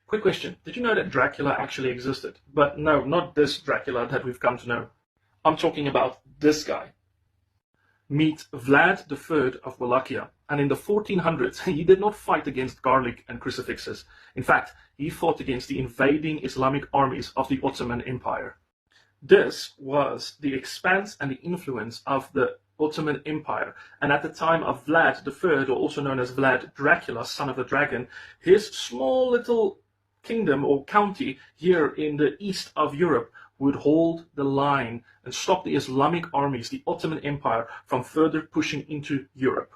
Quick question. Did you know that Dracula actually existed? But no, not this Dracula that we've come to know. I'm talking about this guy. Meet Vlad III of Wallachia. And in the 1400s, he did not fight against garlic and crucifixes. In fact, he fought against the invading Islamic armies of the Ottoman Empire. This was the expanse and the influence of the Ottoman Empire. And at the time of Vlad III, or also known as Vlad Dracula, son of the dragon, his small little kingdom or county here in the east of Europe would hold the line and stop the Islamic armies, the Ottoman Empire, from further pushing into Europe.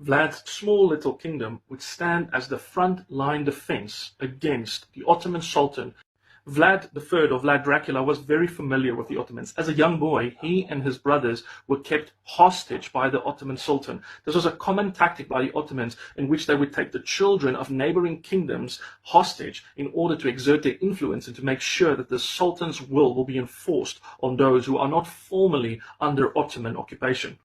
Vlad's small little kingdom would stand as the front line defense against the Ottoman Sultan. Vlad III, or Vlad Dracula, was very familiar with the Ottomans. As a young boy, he and his brothers were kept hostage by the Ottoman Sultan. This was a common tactic by the Ottomans in which they would take the children of neighboring kingdoms hostage in order to exert their influence and to make sure that the Sultan's will be enforced on those who are not formally under Ottoman occupation.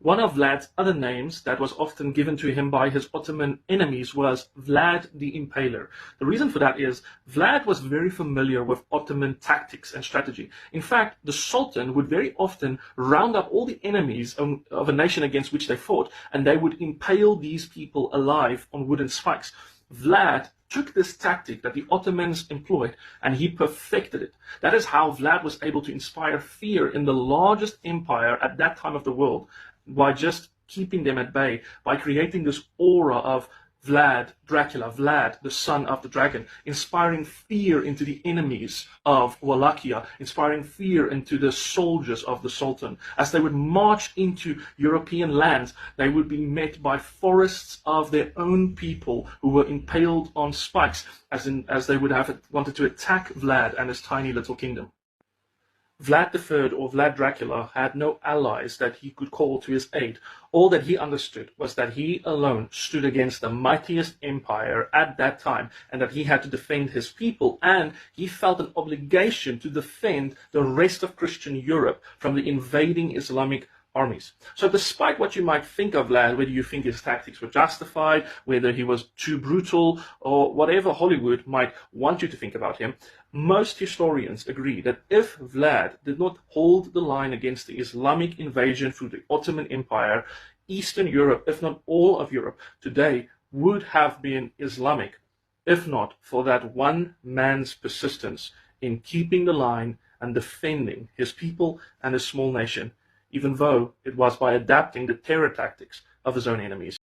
One of Vlad's other names that was often given to him by his Ottoman enemies was Vlad the Impaler. The reason for that is Vlad was very familiar with Ottoman tactics and strategy. In fact, the Sultan would very often round up all the enemies of a nation against which they fought, and they would impale these people alive on wooden spikes. Vlad took this tactic that the Ottomans employed and he perfected it. That is how Vlad was able to inspire fear in the largest empire at that time of the world, by just keeping them at bay, by creating this aura of Vlad, Dracula, Vlad, the son of the dragon, inspiring fear into the enemies of Wallachia, inspiring fear into the soldiers of the Sultan. As they would march into European lands, they would be met by forests of their own people who were impaled on spikes, as they would have wanted to attack Vlad and his tiny little kingdom. Vlad III, or Vlad Dracula, had no allies that he could call to his aid. All that he understood was that he alone stood against the mightiest empire at that time, and that he had to defend his people, and he felt an obligation to defend the rest of Christian Europe from the invading Islamic armies. So despite what you might think of Vlad, whether you think his tactics were justified, whether he was too brutal, or whatever Hollywood might want you to think about him, most historians agree that if Vlad did not hold the line against the Islamic invasion through the Ottoman Empire, Eastern Europe, if not all of Europe today, would have been Islamic, if not for that one man's persistence in keeping the line and defending his people and his small nation, even though it was by adapting the terror tactics of his own enemies.